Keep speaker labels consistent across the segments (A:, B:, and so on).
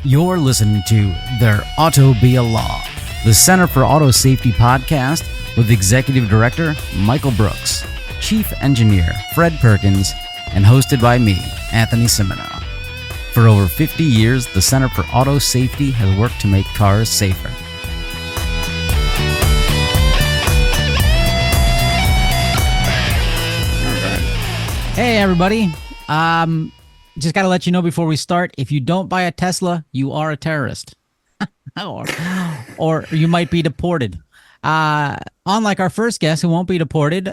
A: You're listening to Their Automobile Law, the Center for Auto Safety podcast with Executive Director Michael Brooks, Chief Engineer Fred Perkins, and hosted by me, Anthony Simino. For over 50 years, the Center for Auto Safety has worked to make cars safer. Hey, everybody. Just got to let you know before we start, if you don't buy a Tesla, you are a terrorist. or you might be deported. Unlike our first guest who won't be deported,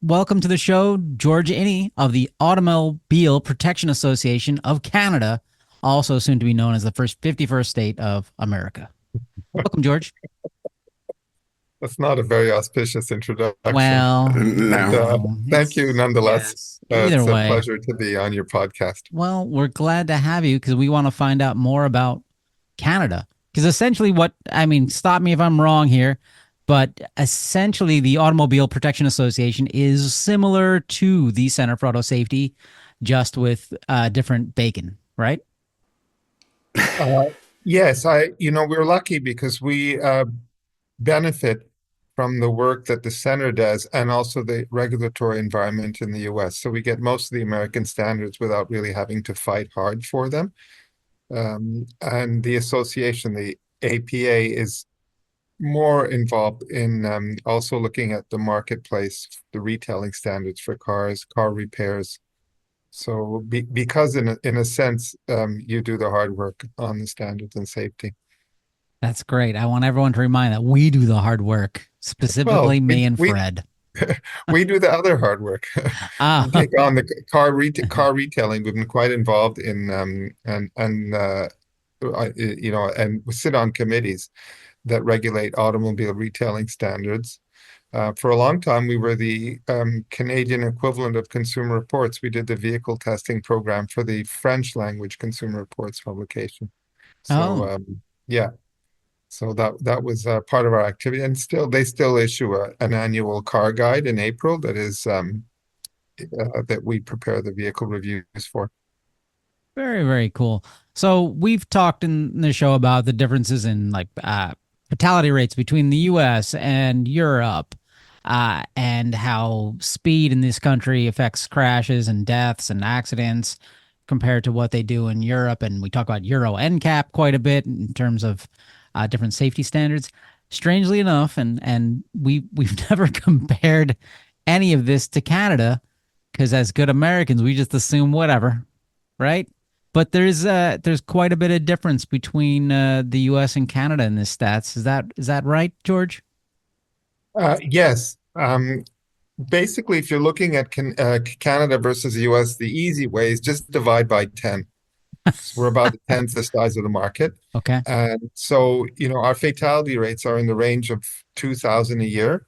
A: welcome to the show, George Iny of the Automobile Protection Association of Canada, also soon to be known as the 51st state of America. Welcome, George.
B: That's not a very auspicious introduction.
A: Well,
B: thank you nonetheless.
A: Yes. Either
B: it's
A: way,
B: a pleasure to be on your podcast.
A: Well, we're glad to have you because we want to find out more about Canada. Because essentially stop me if I'm wrong here, but essentially the Automobile Protection Association is similar to the Center for Auto Safety, just with different bacon, right?
B: Yes, we're lucky because we benefit from the work that the center does and also the regulatory environment in the US. So we get most of the American standards without really having to fight hard for them. And the association, the APA, is more involved in also looking at the marketplace, the retailing standards for cars, car repairs. So because in a sense, you do the hard work on the standards and safety.
A: That's great. I want everyone to remind that we do the hard work, specifically me and Fred.
B: We do the other hard work. We take on the car retailing. We've been quite involved in and we sit on committees that regulate automobile retailing standards. For a long time, we were the Canadian equivalent of Consumer Reports. We did the vehicle testing program for the French language Consumer Reports publication. So So that was part of our activity, and they still issue an annual car guide in April that is that we prepare the vehicle reviews for.
A: Very, very cool. So we've talked in the show about the differences in fatality rates between the U.S. and Europe, and how speed in this country affects crashes and deaths and accidents compared to what they do in Europe. And we talk about Euro NCAP quite a bit in terms of different safety standards. Strangely enough, and we've never compared any of this to Canada, because as good Americans, we just assume whatever, right? But there's quite a bit of difference between the U.S. and Canada in this stats. Is that right, George?
B: Yes. Basically, if you're looking at Canada versus the U.S., the easy way is just divide by 10. So we're about 10th the size of the market.
A: Okay.
B: And so, our fatality rates are in the range of 2,000 a year.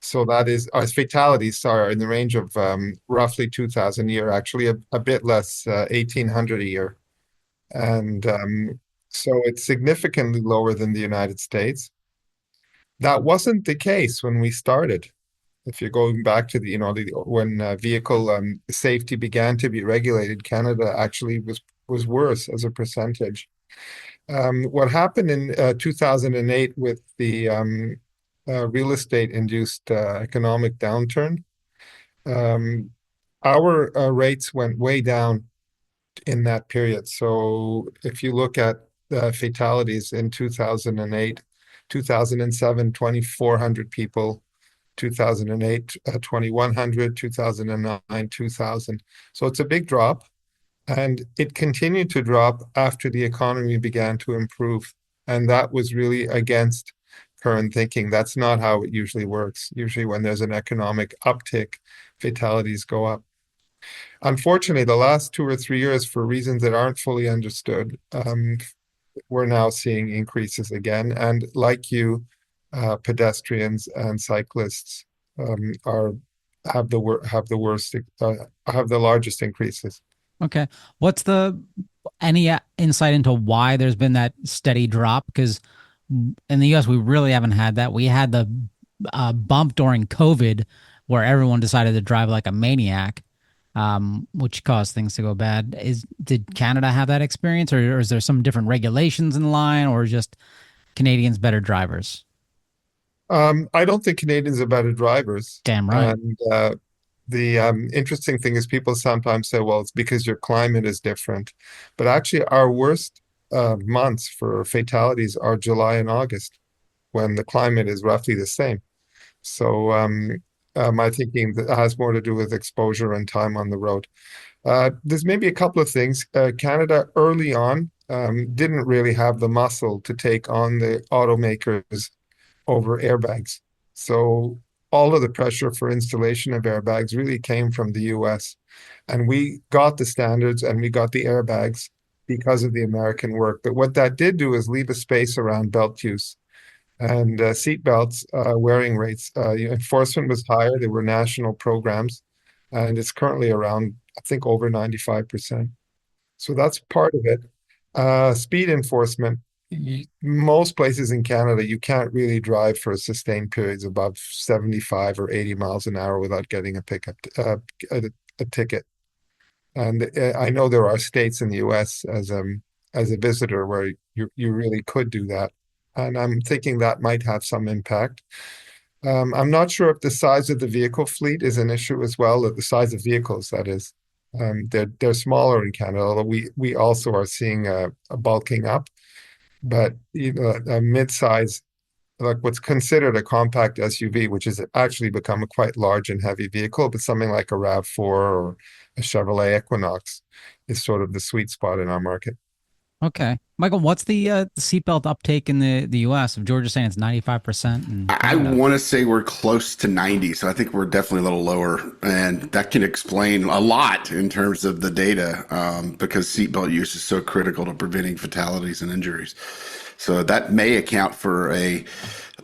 B: So that is, our fatalities are in the range of roughly 2,000 a year, actually a bit less, 1,800 a year. And so it's significantly lower than the United States. That wasn't the case when we started. If you're going back to when vehicle safety began to be regulated, Canada actually was worse as a percentage. What happened in 2008 with the real estate-induced economic downturn, our rates went way down in that period. So if you look at fatalities in 2008, 2007, 2,400 people. 2008, 2,100, 2009, 2,000. So it's a big drop. And it continued to drop after the economy began to improve. And that was really against current thinking. That's not how it usually works. Usually when there's an economic uptick, fatalities go up. Unfortunately, the last 2 or 3 years, for reasons that aren't fully understood, we're now seeing increases again. And like you, pedestrians and cyclists have the largest increases.
A: Okay. What's any insight into why there's been that steady drop? Because in the US, we really haven't had that. We had the bump during COVID where everyone decided to drive like a maniac. which caused things to go bad. Did Canada have that experience, or is there some different regulations in line, or just Canadians better drivers?
B: I don't think Canadians are better drivers.
A: Damn right.
B: And the interesting thing is people sometimes say, well, it's because your climate is different. But actually, our worst months for fatalities are July and August, when the climate is roughly the same. So my thinking that has more to do with exposure and time on the road. There's maybe a couple of things. Canada early on didn't really have the muscle to take on the automakers over airbags. So all of the pressure for installation of airbags really came from the US. And we got the standards and we got the airbags because of the American work. But what that did do is leave a space around belt use and seat belts wearing rates. Enforcement was higher. There were national programs, and it's currently around, I think, over 95%. So that's part of it. Speed enforcement. Most places in Canada, you can't really drive for sustained periods above 75 or 80 miles an hour without getting a ticket. And I know there are states in the US as a visitor where you really could do that. And I'm thinking that might have some impact. I'm not sure if the size of the vehicle fleet is an issue as well, or the size of vehicles, that is. They're smaller in Canada, although we also are seeing a bulking up. But a mid-size, like what's considered a compact SUV, which has actually become a quite large and heavy vehicle, but something like a RAV4 or a Chevrolet Equinox is sort of the sweet spot in our market.
A: Okay, Michael, what's the seatbelt uptake in the U.S.? If Georgia's saying it's 95% in
C: I
A: Canada.
C: want to say we're close to 90, so I think we're definitely a little lower, and that can explain a lot in terms of the data, because seatbelt use is so critical to preventing fatalities and injuries. So that may account for a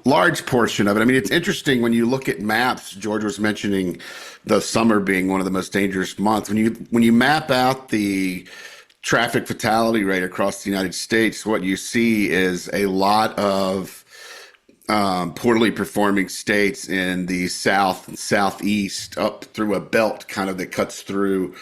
C: large portion of it. I mean, it's interesting when you look at maps. George was mentioning the summer being one of the most dangerous months. When you map out the traffic fatality rate across the United States, what you see is a lot of poorly performing states in the south and southeast up through a belt kind of that cuts through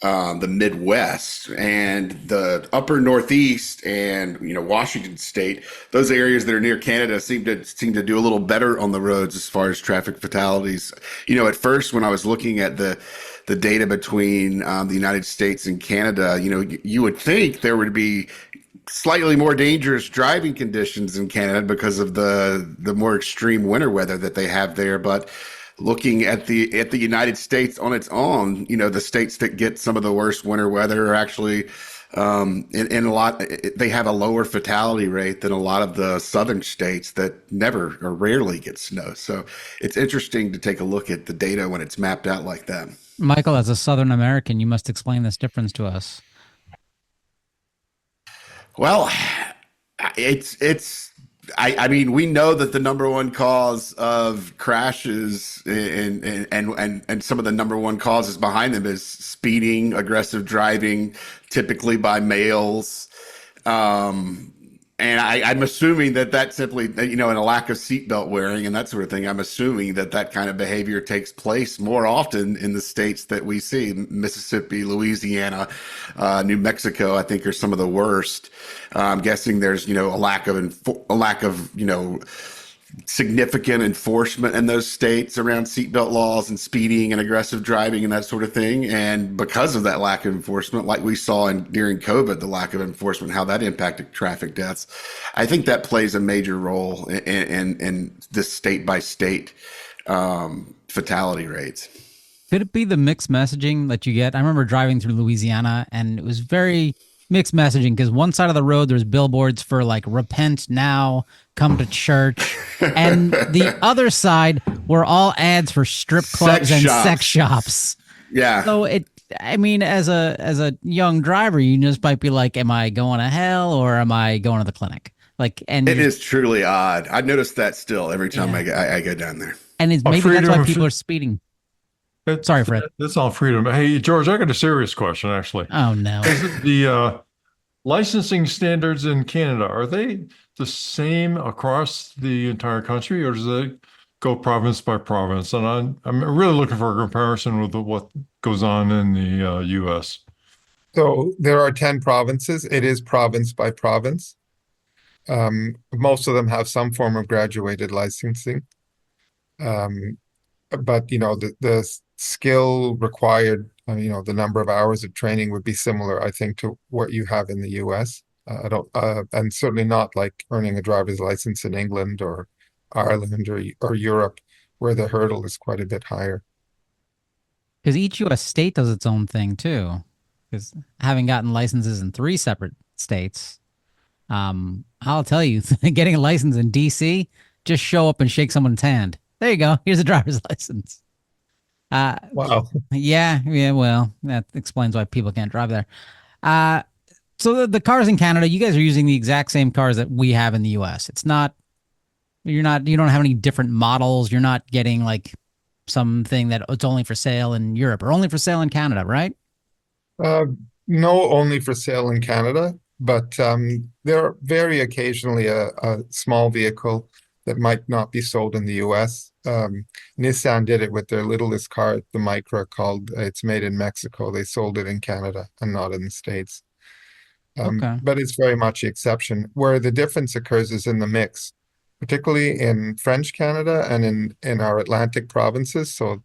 C: the Midwest and the upper Northeast and Washington State. Those areas that are near Canada seem to do a little better on the roads as far as traffic fatalities. At first when I was looking at the data between the United States and Canada, you would think there would be slightly more dangerous driving conditions in Canada because of the more extreme winter weather that they have there. But looking at the United States on its own, the states that get some of the worst winter weather are actually in a lot, they have a lower fatality rate than a lot of the southern states that never or rarely get snow. So it's interesting to take a look at the data when it's mapped out like that.
A: Michael, as a Southern American, you must explain this difference to us.
C: Well, it's I mean, we know that the number one cause of crashes and some of the number one causes behind them is speeding, aggressive driving, typically by males. And I'm assuming that simply, and a lack of seatbelt wearing and that sort of thing. I'm assuming that kind of behavior takes place more often in the states that we see. Mississippi, Louisiana, New Mexico, I think are some of the worst. I'm guessing there's, a lack of significant enforcement in those states around seatbelt laws and speeding and aggressive driving and that sort of thing. And because of that lack of enforcement, like we saw during COVID, the lack of enforcement, how that impacted traffic deaths, I think that plays a major role in this state by state fatality rates.
A: Could it be the mixed messaging that you get? I remember driving through Louisiana and it was very mixed messaging because one side of the road there's billboards for like repent now, come to church, and the other side were all ads for strip clubs and sex shops.
C: Yeah.
A: So I mean, as a young driver, you just might be like, am I going to hell or am I going to the clinic? Like, and
C: it is truly odd. I notice that still every time I go down there.
A: And maybe that's why people are speeding. Sorry, Fred.
D: It's all freedom. Hey, George, I got a serious question, actually.
A: Oh, no.
D: Is it the licensing standards in Canada, are they the same across the entire country, or does it go province by province, and I'm really looking for a comparison with what goes on in the U.S.
B: So there are 10 provinces. It is province by province. Most of them have some form of graduated licensing. Um, but the skill required, the number of hours of training would be similar, I think, to what you have in the US. I don't, and certainly not like earning a driver's license in England or Ireland or Europe, where the hurdle is quite a bit higher.
A: Because each U.S. state does its own thing too. Because having gotten licenses in 3 separate states, I'll tell you, getting a license in D.C., just show up and shake someone's hand. There you go. Here's a driver's license. Uh,
B: Wow.
A: yeah, yeah. Well, that explains why people can't drive there. Uh, so the cars in Canada, you guys are using the exact same cars that we have in the U.S. It's not, you don't have any different models. You're not getting like something that it's only for sale in Europe or only for sale in Canada, right?
B: Uh, no, only for sale in Canada, but there are very occasionally a small vehicle that might not be sold in the US. Nissan did it with their littlest car, the Micra, called it's made in Mexico. They sold it in Canada and not in the States.
A: Okay.
B: But it's very much the exception. Where the difference occurs is in the mix, particularly in French Canada and in our Atlantic provinces. So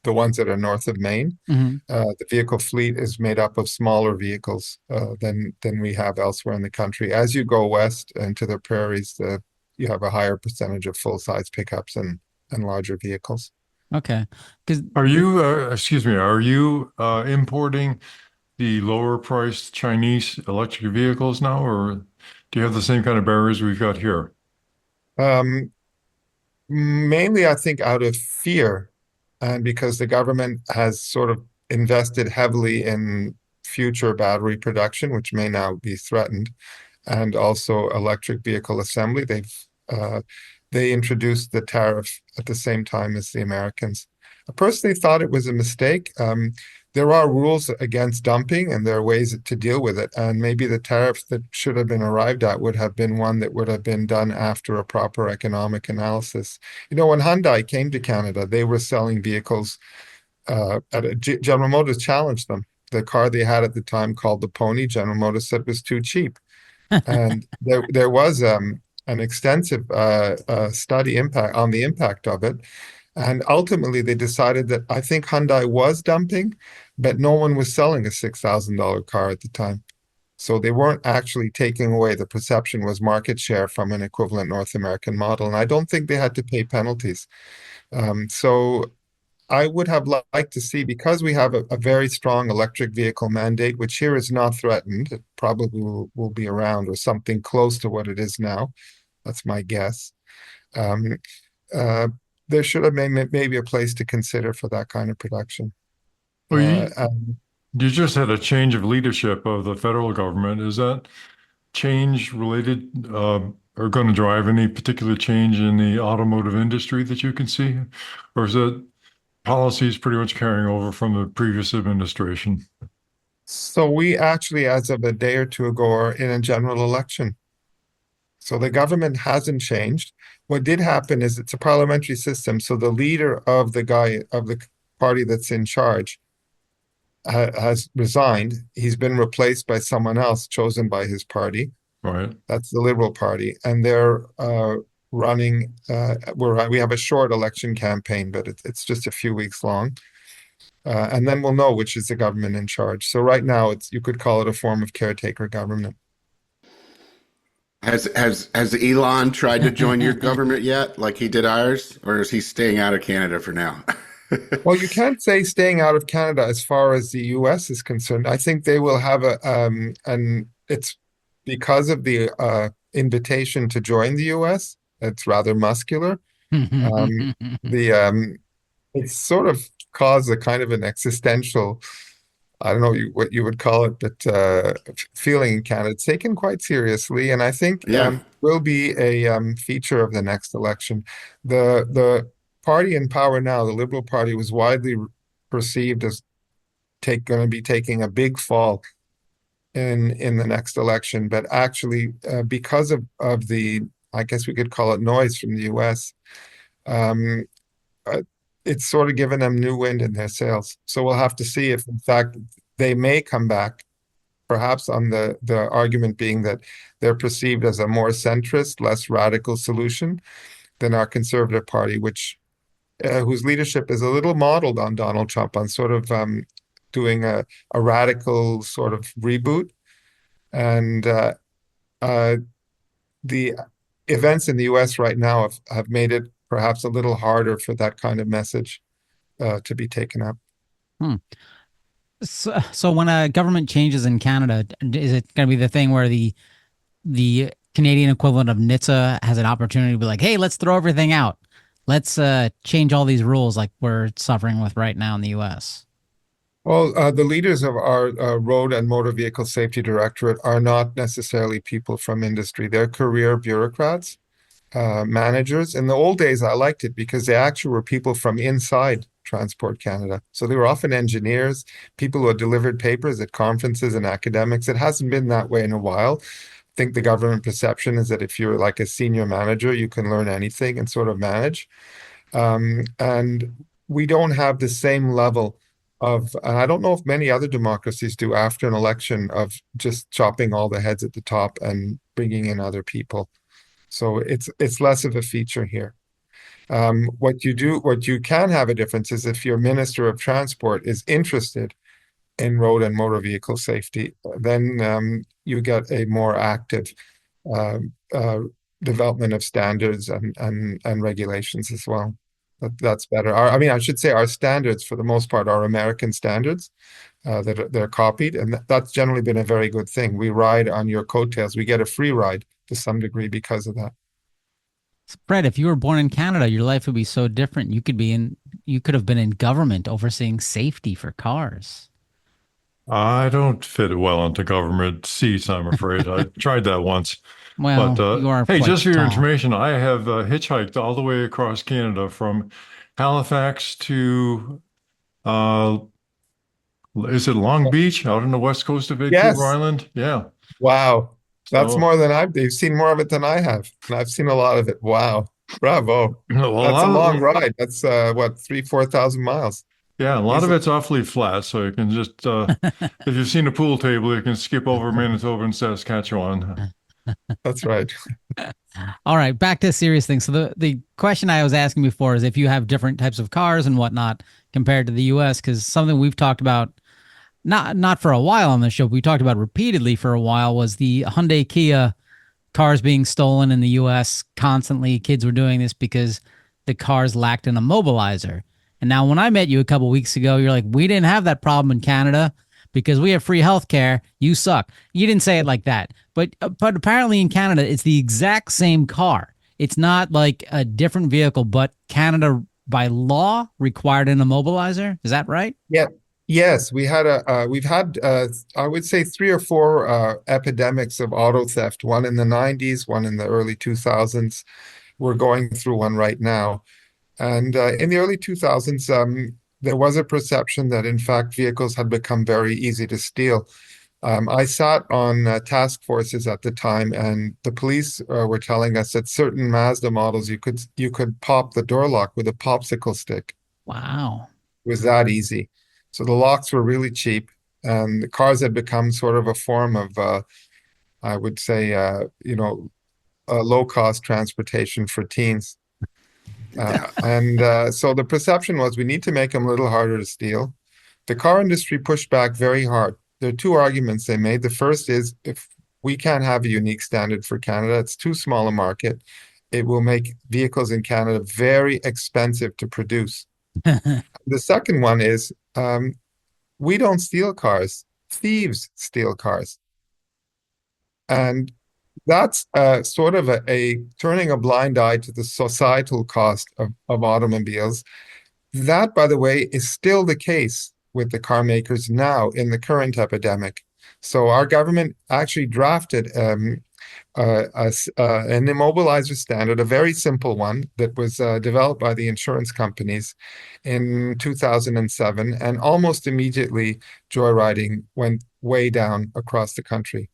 B: the ones that are north of Maine,
A: Hmm.
B: the vehicle fleet is made up of smaller vehicles than we have elsewhere in the country. As you go west into the prairies, you have a higher percentage of full-size pickups and larger vehicles.
A: Okay. Because
D: Are you, excuse me, are you importing the lower priced Chinese electric vehicles now, or do you have the same kind of barriers we've got here?
B: Um, Mainly, I think, out of fear, and because the government has sort of invested heavily in future battery production, which may now be threatened, and also electric vehicle assembly. Uh, they introduced the tariff at the same time as the Americans. I personally thought it was a mistake. There are rules against dumping, and there are ways to deal with it. And maybe the tariff that should have been arrived at would have been one that would have been done after a proper economic analysis. When Hyundai came to Canada, they were selling vehicles. General Motors challenged them. The car they had at the time, called the Pony, General Motors said was too cheap. And there was an extensive study impact on the impact of it. And ultimately, they decided that I think Hyundai was dumping, but no one was selling a $6,000 car at the time. So they weren't actually taking away. The perception was market share from an equivalent North American model. And I don't think they had to pay penalties. So I would have liked to see, because we have a very strong electric vehicle mandate, which here is not threatened. It probably will be around or something close to what it is now. That's my guess. Um, uh, there should have been maybe a place to consider for that kind of production.
D: Well,
B: Uh,
D: you,
B: and
D: you just had a change of leadership of the federal government. Is that change related or going to drive any particular change in the automotive industry that you can see? Or is that policies pretty much carrying over from the previous administration?
B: so we actually, as of a day or two ago, are in a general election. So the government hasn't changed. What did happen is it's a parliamentary system. So the leader of the party that's in charge has resigned. He's been replaced by someone else chosen by his party.
D: Right.
B: That's the Liberal Party, and they're running. We have a short election campaign, but it's just a few weeks long, and then we'll know which is the government in charge. So right now, you could call it a form of caretaker government.
C: Has Elon tried to join your government yet, like he did ours, or is he staying out of Canada for now?
B: Well, you can't say staying out of Canada as far as the US is concerned. I think they will have and it's because of the invitation to join the US. It's rather muscular. Um, the It's sort of caused a kind of an existential, I don't know what you would call it, but feeling in Canada. It's taken quite seriously, and I think
C: Yeah.
B: will be a feature of the next election. The party in power now, the Liberal Party, was widely perceived as going to be taking a big fall in the next election, but actually, because of the, I guess we could call it noise from the U.S., um, uh, it's sort of given them new wind in their sails. So we'll have to see if, in fact, they may come back, perhaps on the argument being that they're perceived as a more centrist, less radical solution than our Conservative Party, which whose leadership is a little modeled on Donald Trump, on sort of doing a radical sort of reboot. And uh, the events in the US right now have made it perhaps a little harder for that kind of message to be taken up.
A: Hmm. So when a government changes in Canada, is it going to be the thing where the Canadian equivalent of NHTSA has an opportunity to be like, hey, let's throw everything out. Let's change all these rules like we're suffering with right now in the US.
B: Well, the leaders of our Road and Motor Vehicle Safety Directorate are not necessarily people from industry. They're career bureaucrats, managers. In the old days, I liked it because they actually were people from inside Transport Canada. So they were often engineers, people who had delivered papers at conferences and academics. It hasn't been that way in a while. I think the government perception is that if you're like a senior manager, you can learn anything and sort of manage. And we don't have the same level of, and I don't know if many other democracies do after an election, of just chopping all the heads at the top and bringing in other people. So it's less of a feature here. What you can have a difference is if your Minister of Transport is interested in road and motor vehicle safety, then you get a more active uh, uh, development of standards and regulations as well. That's better. I mean, I should say our standards, for the most part, are American standards that they're copied, and that's generally been a very good thing. We ride on your coattails. We get a free ride to some degree because of that.
A: Brett, if you were born in Canada, your life would be so different. You could have been in government overseeing safety for cars.
D: I don't fit well into government seats, I'm afraid. I tried that once. But
A: Well, you are
D: hey,
A: quite
D: just for your
A: tall.
D: information, I have hitchhiked all the way across Canada from Halifax to, uh, is it Long Beach out on the west coast of Vancouver
B: Yes.
D: Island? Yeah.
B: Wow. That's
D: So,
B: more than they've seen more of it than I have. And I've seen a lot of it. Wow. Bravo.
D: well,
B: That's a long ride. That's what, 4,000 miles
D: yeah, a lot of
B: easily.
D: it's awfully flat, so you can just, if you've seen a pool table, you can skip over Manitoba and Saskatchewan.
B: That's right.
A: All right, back to serious things. So the question I was asking before is if you have different types of cars and whatnot compared to the US, because something we've talked about not for a while on the show, but we talked about repeatedly for a while was the Hyundai Kia cars being stolen in the US constantly. Kids were doing this because the cars lacked an immobilizer. And now when I met you a couple weeks ago, you're like, we didn't have that problem in Canada because we have free health care. You suck. You didn't say it like that. But apparently in Canada, it's the exact same car. It's not like a different vehicle, but Canada by law required an immobilizer. Is that right?
B: Yeah. Yes, we've had I would say three or four epidemics of auto theft, one in the 90s, one in the early 2000s. We're going through one right now. And in the early 2000s, there was a perception that, in fact, vehicles had become very easy to steal. I sat on task forces at the time, and the police were telling us that certain Mazda models you could pop the door lock with a popsicle stick.
A: Wow.
B: It was that easy. So the locks were really cheap, and the cars had become sort of a form of, I would say, low cost transportation for teens.
C: Yeah.
B: So the perception was we need to make them a little harder to steal. The car industry pushed back very hard. There are two arguments they made. The first is if we can't have a unique standard for Canada, it's too small a market. It will make vehicles in Canada very expensive to produce. The second one is we don't steal cars, thieves steal cars. And that's sort of a turning a blind eye to the societal cost of automobiles. That, by the way, is still the case with the car makers now in the current epidemic. So our government actually drafted an immobilizer standard, a very simple one that was developed by the insurance companies in 2007, and almost immediately joyriding went way down across the country.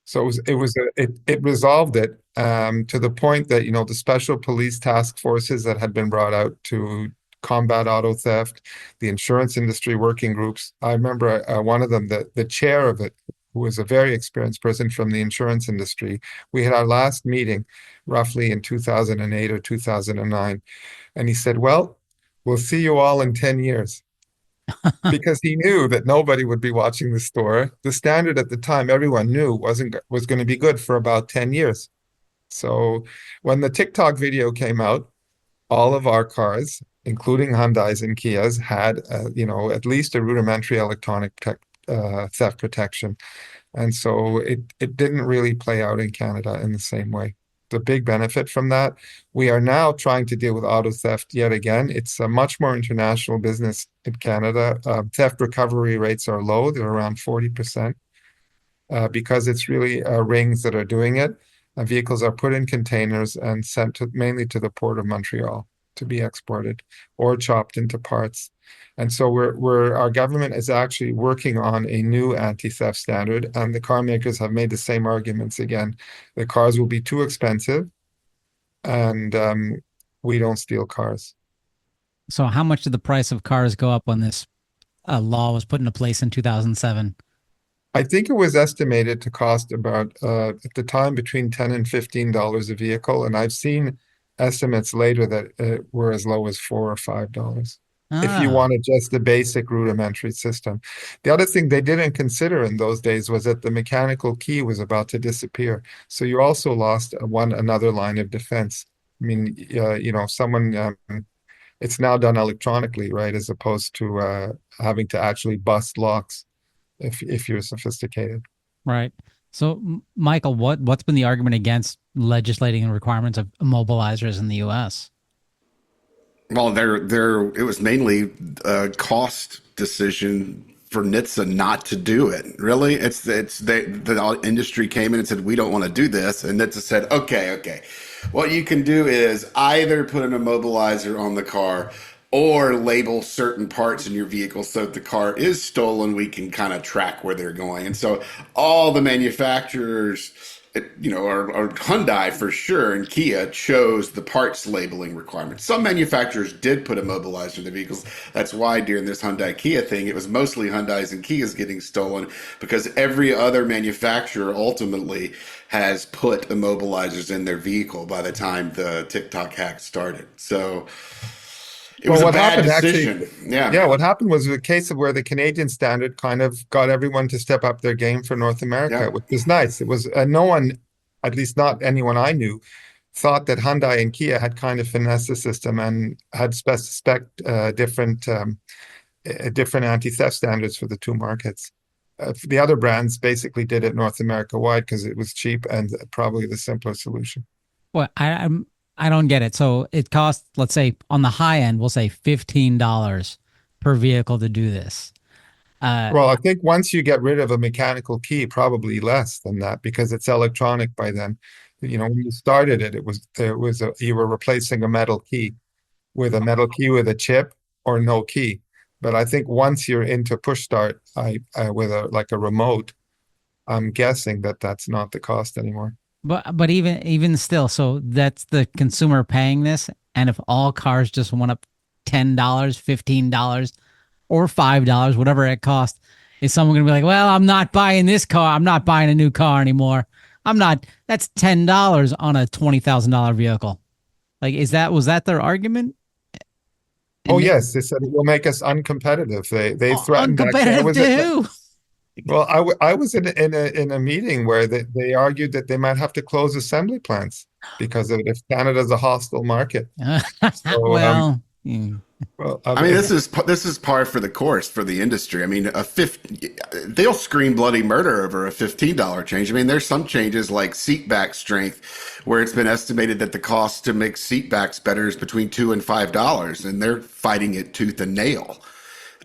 B: So it resolved it to the point that, the special police task forces that had been brought out to combat auto theft, the insurance industry working groups. I remember one of them, the chair of it, who was a very experienced person from the insurance industry. We had our last meeting roughly in 2008 or 2009, and he said, "Well, we'll see you all in 10 years." Because he knew that nobody would be watching the store. The standard at the time, everyone knew was going to be good for about 10 years. So when the TikTok video came out, all of our cars, including Hyundai's and Kias, had at least a rudimentary electronic theft protection. And so it didn't really play out in Canada in the same way. The big benefit from that, we are now trying to deal with auto theft yet again. It's a much more international business in Canada. Theft recovery rates are low, they're around 40%, because it's really rings that are doing it. Vehicles are put in containers and sent mainly to the port of Montreal to be exported or chopped into parts. And so our government is actually working on a new anti-theft standard, and the car makers have made the same arguments again. The cars will be too expensive, and we don't steal cars.
A: So how much did the price of cars go up when this law was put into place in 2007?
B: I think it was estimated to cost about at the time between $10 and $15 a vehicle, and I've seen estimates later that were as low as $4 or $5 if you
A: Ah,
B: wanted just the basic rudimentary system. The other thing they didn't consider in those days was that the mechanical key was about to disappear, so you also lost another line of defense. I mean, someone it's now done electronically, right, as opposed to having to actually bust locks if you're sophisticated.
A: right. So, Michael, what's been the argument against legislating the requirements of immobilizers in the U.S.?
C: Well, it was mainly a cost decision for NHTSA not to do it. Really, the industry came in and said we don't want to do this, and NHTSA said okay. What you can do is either put an immobilizer on the car or label certain parts in your vehicle so if the car is stolen, we can kind of track where they're going. And so all the manufacturers, or Hyundai for sure and Kia chose the parts labeling requirements. Some manufacturers did put immobilizer in the vehicles. That's why during this Hyundai Kia thing, it was mostly Hyundais and Kias getting stolen because every other manufacturer ultimately has put immobilizers in their vehicle by the time the TikTok hack started. So it was
B: Well,
C: a
B: what
C: bad
B: happened actually,
C: decision. Yeah.
B: yeah, what happened was a case of where the Canadian standard kind of got everyone to step up their game for North America,
C: Yep.
B: which was nice. It was no one, at least not anyone I knew, thought that Hyundai and Kia had kind of finessed the system and had different anti-theft standards for the two markets. The other brands basically did it North America wide because it was cheap and probably the simpler solution.
A: Well, I don't get it. So it costs, let's say, on the high end, we'll say $15 per vehicle to do this.
B: Well, I think once you get rid of a mechanical key, probably less than that because it's electronic by then. When you started it, you were replacing a metal key with a chip or no key. But I think once you're into push start, with a remote, I'm guessing that that's not the cost anymore.
A: But even still, so that's the consumer paying this, and if all cars just went up $10, $15, or $5, whatever it costs, is someone gonna be like, well, I'm not buying this car. I'm not buying a new car anymore. I'm not. That's $10 on a $20,000 vehicle. Like, was that their argument?
B: Oh
A: And
B: yes, they said it will make us uncompetitive. They threatened actually.
A: uncompetitive to who?
B: Well, I was in a meeting where they argued that they might have to close assembly plants because of it if Canada's a hostile market. So,
A: Well,
B: well,
C: I mean, this is par for the course for the industry. I mean, they'll scream bloody murder over a $15 change. I mean, there's some changes like seat back strength, where it's been estimated that the cost to make seat backs better is between $2 and $5, and they're fighting it tooth and nail.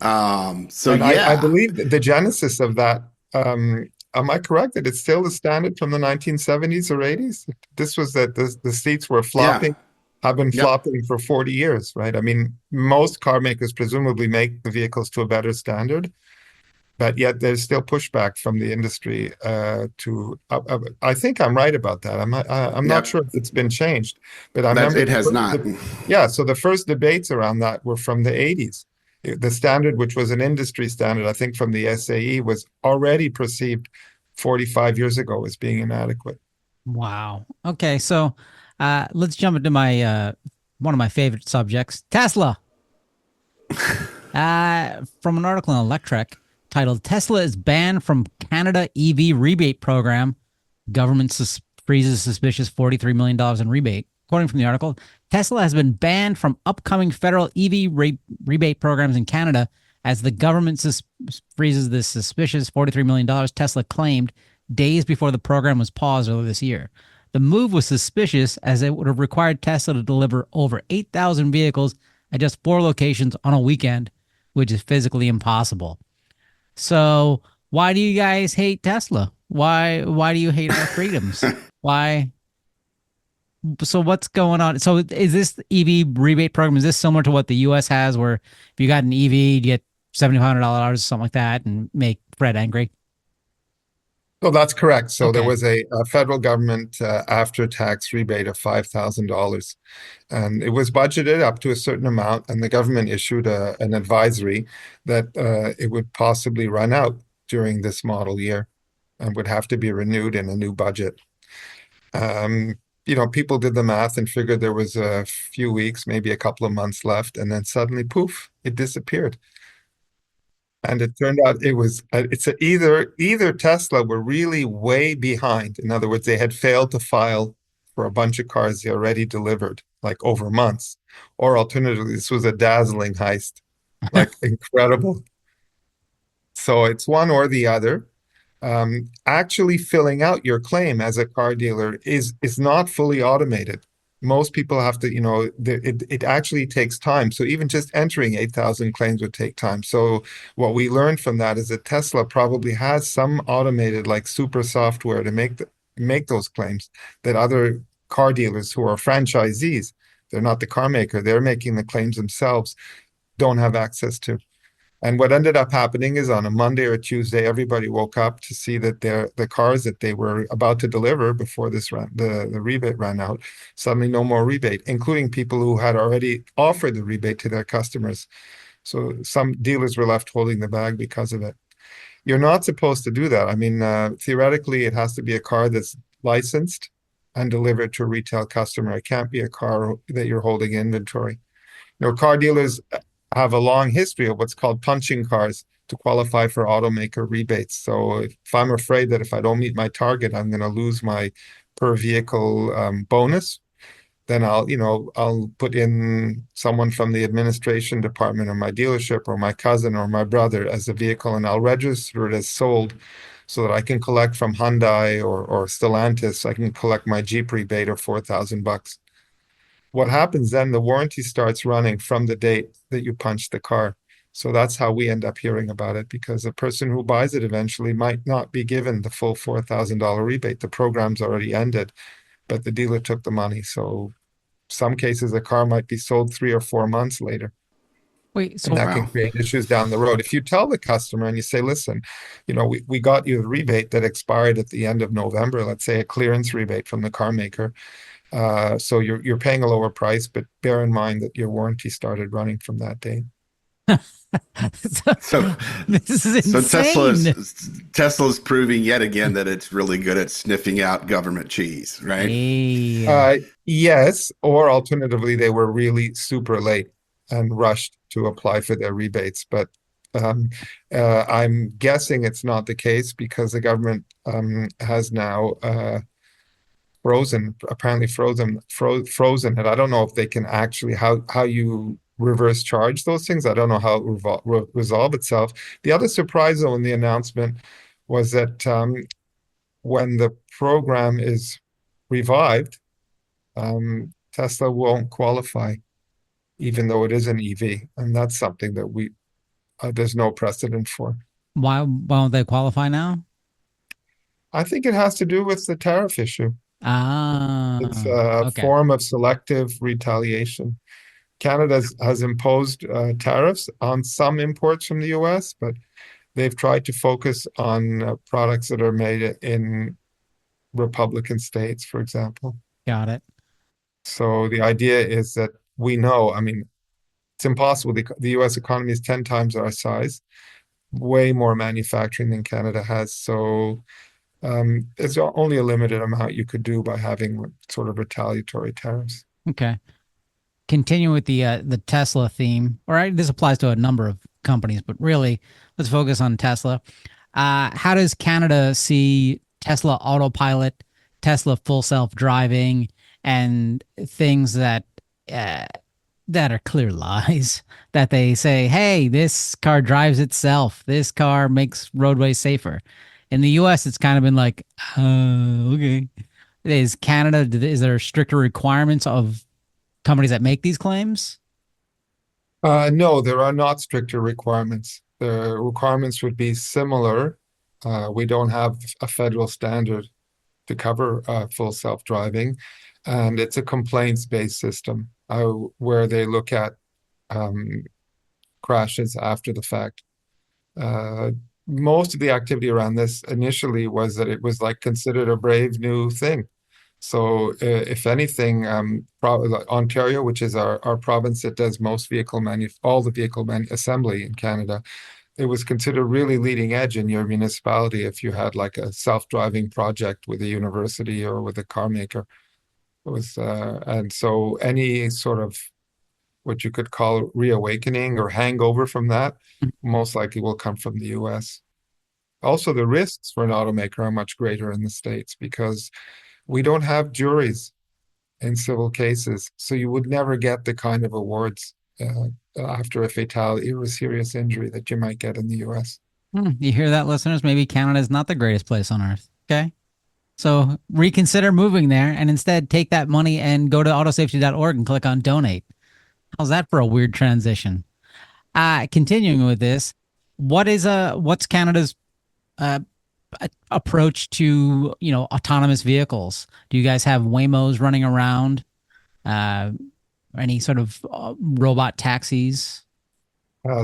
C: So
B: and I
C: yeah,
B: believe that the genesis of that. Am I correct that it's still the standard from the 1970s or 80s? This was that the seats were
C: yeah,
B: flopping, have been
C: yep.
B: flopping for 40 years, right? I mean, most car makers presumably make the vehicles to a better standard, but yet there's still pushback from the industry I think I'm right about that. I'm not
C: Yep.
B: sure if it's been changed, but I
C: That's,
B: remember
C: it has not.
B: yeah, so the first debates around that were from the 80s. The standard, which was an industry standard, I think from the SAE, was already perceived 45 years ago as being inadequate.
A: Wow. Okay, so let's jump into my one of my favorite subjects, Tesla. From an article in Electrek titled "Tesla is banned from Canada EV rebate program. Government freezes suspicious $43 million in rebate." According from the article, Tesla has been banned from upcoming federal EV rebate programs in Canada as the government freezes this suspicious $43 million, Tesla claimed days before the program was paused earlier this year. The move was suspicious as it would have required Tesla to deliver over 8,000 vehicles at just 4 locations on a weekend, which is physically impossible. So why do you guys hate Tesla? Why do you hate our freedoms? Why? So what's going on? So is this EV rebate program, is this similar to what the US has, where if you got an EV, you get $7,500 or something like that and make Fred angry?
B: Well, that's correct. So there
A: Okay.
B: was a federal government after-tax rebate of $5,000, and it was budgeted up to a certain amount, and the government issued an advisory that it would possibly run out during this model year and would have to be renewed in a new budget. People did the math and figured there was a few weeks, maybe a couple of months left, and then suddenly, poof, it disappeared. And it turned out either Tesla were really way behind. In other words, they had failed to file for a bunch of cars they already delivered, like over months. Or alternatively, this was a dazzling heist, like incredible. So it's one or the other. Actually filling out your claim as a car dealer is not fully automated. Most people have to, it actually takes time. So even just entering 8,000 claims would take time. So what we learned from that is that Tesla probably has some automated, like super software to make those claims that other car dealers who are franchisees, they're not the car maker, they're making the claims themselves, don't have access to. And what ended up happening is on a Monday or Tuesday, everybody woke up to see that the cars that they were about to deliver before the rebate ran out, suddenly no more rebate, including people who had already offered the rebate to their customers. So some dealers were left holding the bag because of it. You're not supposed to do that. I mean, theoretically, it has to be a car that's licensed and delivered to a retail customer. It can't be a car that you're holding inventory. Car dealers have a long history of what's called punching cars to qualify for automaker rebates. So if I'm afraid that if I don't meet my target, I'm going to lose my per vehicle bonus, then I'll put in someone from the administration department or my dealership or my cousin or my brother as a vehicle, and I'll register it as sold so that I can collect from Hyundai or Stellantis. I can collect my Jeep rebate of $4,000. What happens then, the warranty starts running from the date that you punch the car. So that's how we end up hearing about it, because the person who buys it eventually might not be given the full $4,000 rebate. The program's already ended, but the dealer took the money. So some cases, the car might be sold 3 or 4 months later.
A: Wait,
B: And
A: so
B: that can create issues down the road. If you tell the customer and you say, listen, we got you the rebate that expired at the end of November, let's say a clearance rebate from the car maker. So you're paying a lower price, but bear in mind that your warranty started running from that day.
C: So,
A: this is
C: so
A: insane.
C: Tesla's proving yet again that it's really good at sniffing out government cheese, right?
A: Hey.
B: Yes, or alternatively, they were really super late and rushed to apply for their rebates. But I'm guessing it's not the case because the government has now apparently frozen it. I don't know if they can actually how you reverse charge those things. I don't know how it resolve itself. The other surprise though in the announcement was that when the program is revived, Tesla won't qualify, even though it is an EV, and that's something that there's no precedent for.
A: Why won't they qualify now?
B: I think it has to do with the tariff issue. It's a
A: Okay.
B: form of selective retaliation. Canada has imposed tariffs on some imports from the US, but they've tried to focus on products that are made in Republican states, for example.
A: Got it.
B: So the idea is that we know, I mean, it's impossible. The US economy is 10 times our size, way more manufacturing than Canada has. So there's only a limited amount you could do by having sort of retaliatory tariffs.
A: Okay. Continue with the Tesla theme. All right, this applies to a number of companies, but really, let's focus on Tesla. How does Canada see Tesla autopilot, Tesla full self driving, and things that are clear lies that they say, hey, this car drives itself. This car makes roadways safer. In the US, it's kind of been like, okay. Is Canada, is there stricter requirements of companies that make these claims?
B: No, there are not stricter requirements. The requirements would be similar. We don't have a federal standard to cover full self-driving, and it's a complaints-based system where they look at um, crashes after the fact. Uh, Most of the activity around this initially was that it was like considered a brave new thing. So, if anything, like Ontario, which is our province that does most all the vehicle assembly in Canada, it was considered really leading edge in your municipality if you had like a self-driving project with a university or with a car maker. It was, and so any sort of what you could call reawakening or hangover from that most likely will come from the US. Also, the risks for an automaker are much greater in the States because we don't have juries in civil cases, so you would never get the kind of awards after a fatality or a serious injury that you might get in the US.
A: You hear that, listeners? Maybe Canada is not the greatest place on earth. Okay. So reconsider moving there and instead take that money and go to autosafety.org and click on donate. How's that for a weird transition? Continuing with this, what's Canada's uh, approach to autonomous vehicles? Do you guys have Waymos running around? Any sort of robot taxis?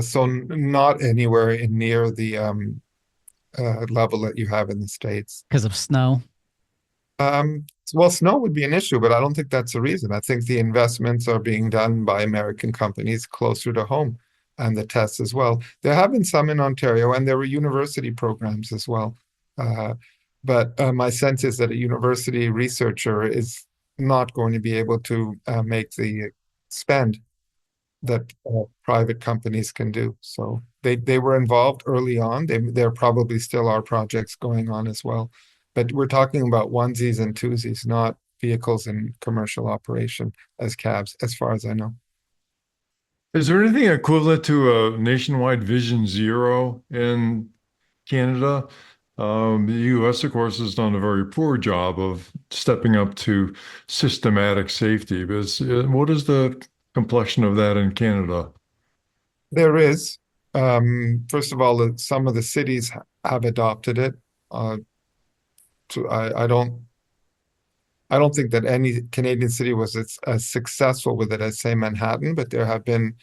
B: So not anywhere near the level that you have in the States.
A: Because of snow?
B: Well, snow would be an issue, but I don't think that's the reason. I think the investments are being done by American companies closer to home and the tests as well. There have been some in Ontario, and there were university programs as well. But my sense is that a university researcher is not going to be able to make the spend that private companies can do. So they were involved early on. There probably still are projects going on as well. But we're talking about onesies and twosies, not vehicles in commercial operation as cabs, as far as I know.
D: Is there anything equivalent to a nationwide Vision Zero in Canada? The US, of course, has done a very poor job of stepping up to systematic safety. But what is the complexion of that in Canada?
B: There is, first of all, some of the cities have adopted it. I don't think that any Canadian city was as successful with it as, say, Manhattan, but there have been,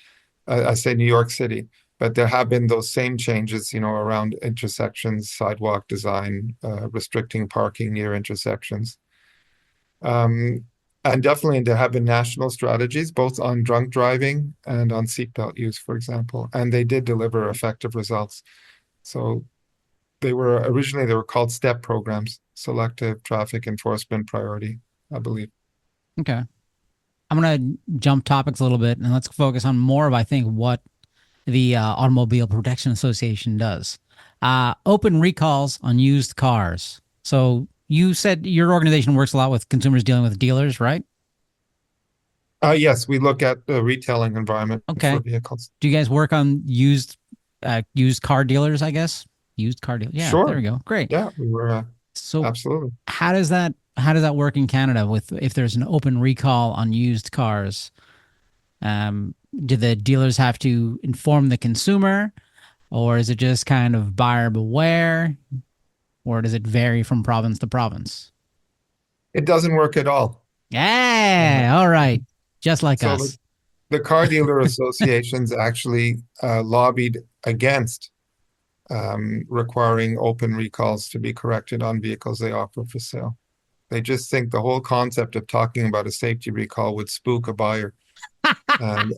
B: I say New York City, but there have been those same changes, around intersections, sidewalk design, restricting parking near intersections. And definitely there have been national strategies, both on drunk driving and on seatbelt use, for example, and they did deliver effective results. So they were called STEP programs, Selective Traffic Enforcement Priority, I believe.
A: Okay. I'm going to jump topics a little bit and let's focus on more of, I think, what the Automobile Protection Association does. Open recalls on used cars. So you said your organization works a lot with consumers dealing with dealers, right?
B: Yes, we look at the retailing environment
A: Okay.
B: for vehicles.
A: Do you guys work on used car dealers, I guess? Used car dealers. Yeah,
B: Sure.
A: there we go. Great.
B: Yeah, we were
A: So
B: absolutely.
A: how does that work in Canada with if there's an open recall on used cars? Do the dealers have to inform the consumer, or is it just kind of buyer beware, or does it vary from province to province?
B: It doesn't work at all.
A: Yeah, all right. Just like
B: So
A: us.
B: the car dealer associations actually lobbied against requiring open recalls to be corrected on vehicles they offer for sale. They just think the whole concept of talking about a safety recall would spook a buyer. And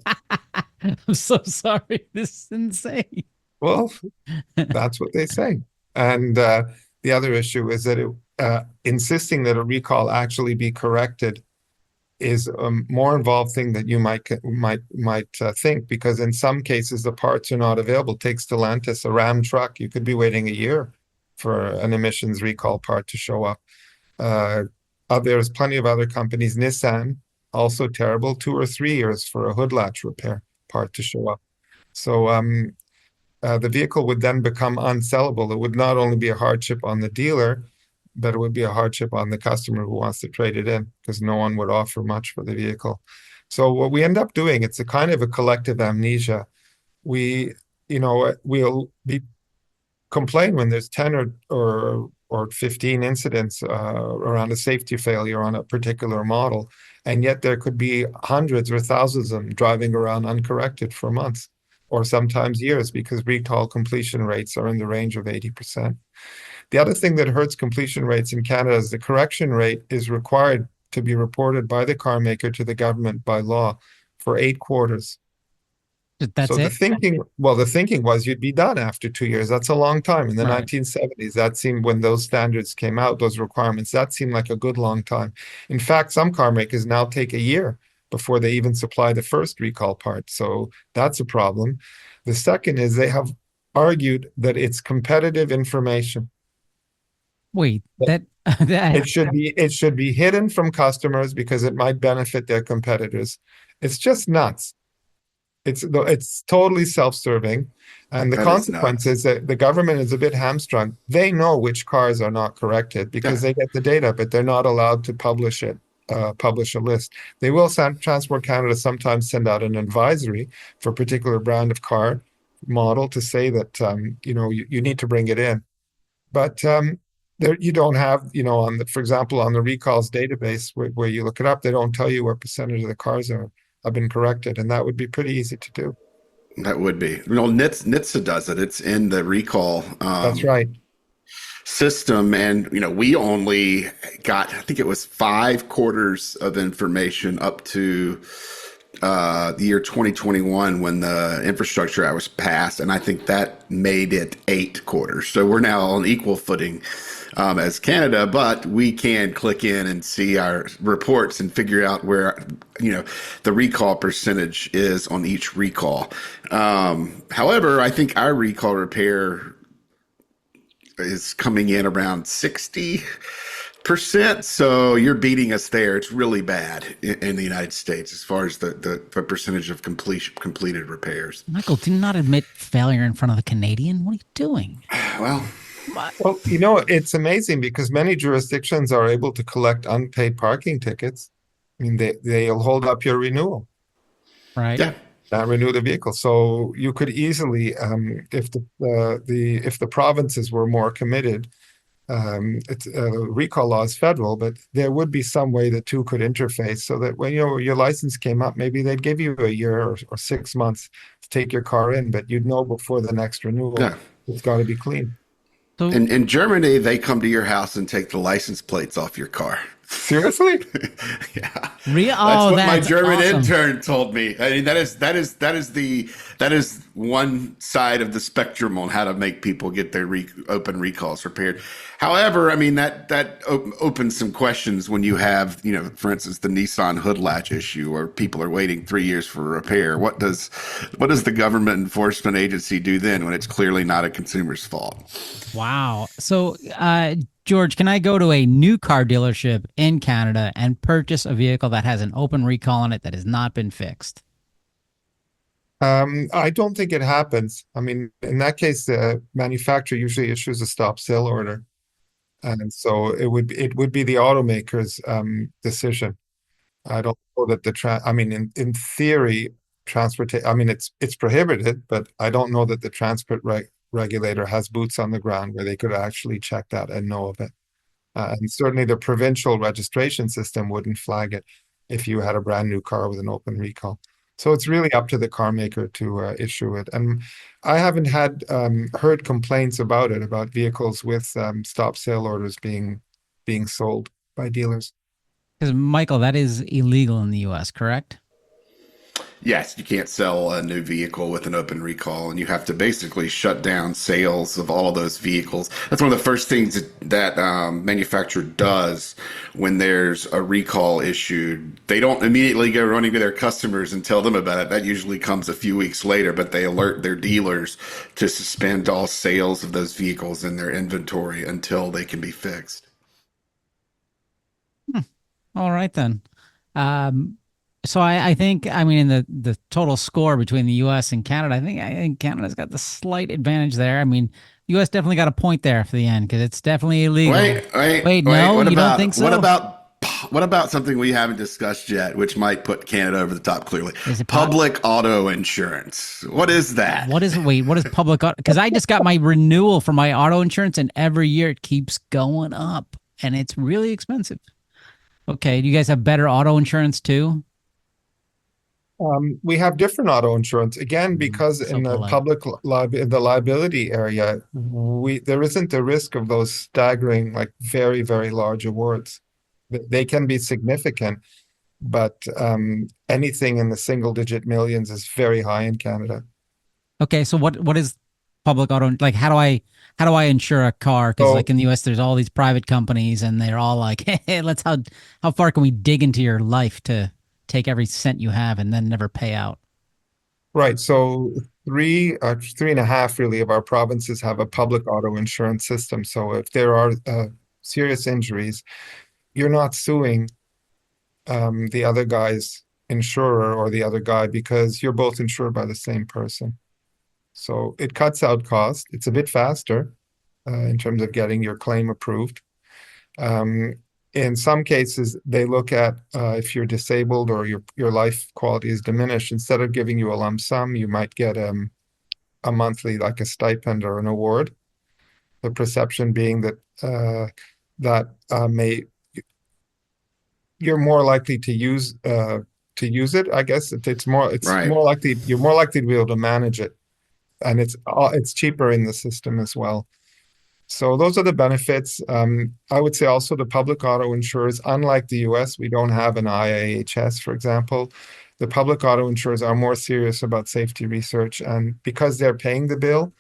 A: I'm so sorry. This is insane.
B: well, that's what they say. And the other issue is that insisting that a recall actually be corrected is a more involved thing that you might think, because in some cases the parts are not available. Take Stellantis, a Ram truck. You could be waiting a year for an emissions recall part to show up. There's plenty of other companies. Nissan, also terrible, 2 or 3 years for a hood latch repair part to show up. So the vehicle would then become unsellable. It would not only be a hardship on the dealer, but it would be a hardship on the customer who wants to trade it in, because no one would offer much for the vehicle. So what we end up doing, it's a kind of a collective amnesia. We'll be complain when there's 10 or 15 incidents around a safety failure on a particular model, and yet there could be hundreds or thousands of them driving around uncorrected for months or sometimes years, because recall completion rates are in the range of 80%. The other thing that hurts completion rates in Canada is the correction rate is required to be reported by the car maker to the government by law for 8 quarters.
A: That's
B: So
A: it.
B: the thinking was you'd be done after 2 years. That's a long time. In the
A: Right.
B: 1970s, that seemed, when those standards came out, those requirements, that seemed like a good long time. In fact, some car makers now take a year before they even supply the first recall part. So that's a problem. The second is they have argued that it's competitive information.
A: Wait, that
B: It should be hidden from customers because it might benefit their competitors. It's just nuts. It's totally self-serving, and the
C: That is
B: consequence
C: nuts.
B: is that the government is a bit hamstrung. They know which cars are not corrected because
C: Yeah.
B: they get the data, but they're not allowed to publish a list. They will Transport Canada sometimes send out an advisory for a particular brand of car model to say that you need to bring it in. But there you don't have, for example, on the recalls database where you look it up, they don't tell you what percentage of the cars have been corrected, and that would be pretty easy to do.
C: That would be. NHTSA does it. It's in the recall
B: That's right.
C: system, and we only got, I think it was 5 quarters of information up to the year 2021 when the Infrastructure Act was passed, and I think that made it 8 quarters. So we're now on equal footing as Canada, but we can click in and see our reports and figure out where the recall percentage is on each recall. However, I think our recall repair is coming in around 60%. So you're beating us there. It's really bad in the United States as far as the percentage of completed repairs.
A: Michael, do not admit failure in front of the Canadian. What are you doing?
C: Well,
B: Well, it's amazing because many jurisdictions are able to collect unpaid parking tickets. I mean, they'll hold up your renewal,
A: Right.
C: yeah.
B: not renew the vehicle. So you could easily, if the provinces were more committed, recall law is federal, but there would be some way the two could interface so that when your license came up, maybe they'd give you a year or 6 months to take your car in, but you'd know before the next renewal
C: Yeah.
B: it's got to be clean.
A: So
C: In Germany, they come to your house and take the license plates off your car.
B: Seriously?
C: Yeah.
A: That's
C: That's what my
A: that's
C: German
A: awesome.
C: intern told me. I mean, that is one side of the spectrum on how to make people get their open recalls repaired. However, I mean that opens some questions when you have, for instance, the Nissan hood latch issue, where people are waiting 3 years for a repair. What does the government enforcement agency do then when it's clearly not a consumer's fault?
A: Wow. So, George, can I go to a new car dealership in Canada and purchase a vehicle that has an open recall on it that has not been fixed?
B: I don't think it happens. I mean, in that case, the manufacturer usually issues a stop sale order, and so it would be the automaker's decision. I don't know that I mean, in theory, I mean, it's prohibited, but I don't know that the transport regulator has boots on the ground where they could actually check that and know of it. And certainly the provincial registration system wouldn't flag it if you had a brand new car with an open recall. So it's really up to the car maker to issue it. And I haven't had heard complaints about it, about vehicles with stop sale orders being sold by dealers.
A: Because Michael, that is illegal in the U.S., correct?
C: Yes, you can't sell a new vehicle with an open recall, and you have to basically shut down sales of all of those vehicles. That's one of the first things that manufacturer does when there's a recall issued. They don't immediately go running to their customers and tell them about it. That usually comes a few weeks later, but they alert their dealers to suspend all sales of those vehicles in their inventory until they can be fixed.
A: All right then. Um, so I think, I mean, in the total score between the U.S. and Canada, I think Canada's got the slight advantage there. I mean, U.S. definitely got a point there for the end because it's definitely illegal. Wait, no,
C: What
A: you don't think
C: about
A: so?
C: what about something we haven't discussed yet, which might put Canada over the top clearly?
A: Is it
C: Public auto insurance. What is that?
A: what is public auto? Because I just got my renewal for my auto insurance, and every year it keeps going up, and it's really expensive. Okay, do you guys have better auto insurance too?
B: We have different auto insurance again because
A: So
B: in the
A: polite.
B: the liability area, there isn't the risk of those staggering, like very, very large awards. They can be significant, but anything in the single digit millions is very high in Canada.
A: Okay, so what is public auto like? How do I insure a car? Because
B: So
A: like in the U.S., there's all these private companies, and they're all like, "Hey, let's how far can we dig into your life to take every cent you have and then never pay out?"
B: right, so three and a half really of our provinces have a public auto insurance system. So if there are serious injuries, you're not suing the other guy's insurer or the other guy because you're both insured by the same person. So it cuts out cost. It's a bit faster in terms of getting your claim approved. Um, in some cases, they look at if you're disabled or your life quality is diminished. Instead of giving you a lump sum, you might get a monthly, like a stipend or an award. The perception being that may you're more likely to use it. I guess it's
C: Right.
B: more likely you're more likely to be able to manage it, and it's cheaper in the system as well. So those are the benefits. I would say also the public auto insurers, unlike the US, we don't have an IIHS, for example. The public auto insurers are more serious about safety research, and because they're paying the bill,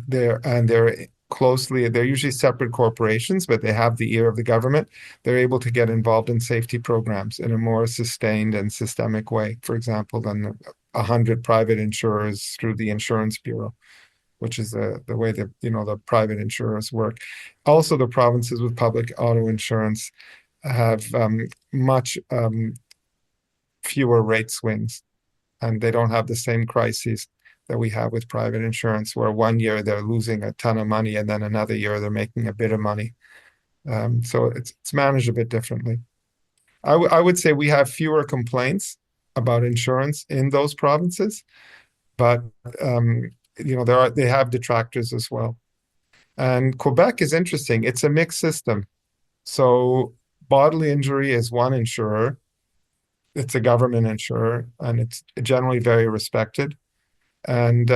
B: they're usually separate corporations, but they have the ear of the government. They're able to get involved in safety programs in a more sustained and systemic way, for example, than 100 private insurers through the insurance bureau, which is the way that the private insurers work. Also, the provinces with public auto insurance have much fewer rate swings, and they don't have the same crises that we have with private insurance, where one year they're losing a ton of money and then another year they're making a bit of money. So it's managed a bit differently. I would say we have fewer complaints about insurance in those provinces, but they have detractors as well. And Quebec is interesting. It's a mixed system. So bodily injury is one insurer. It's a government insurer, and it's generally very respected. And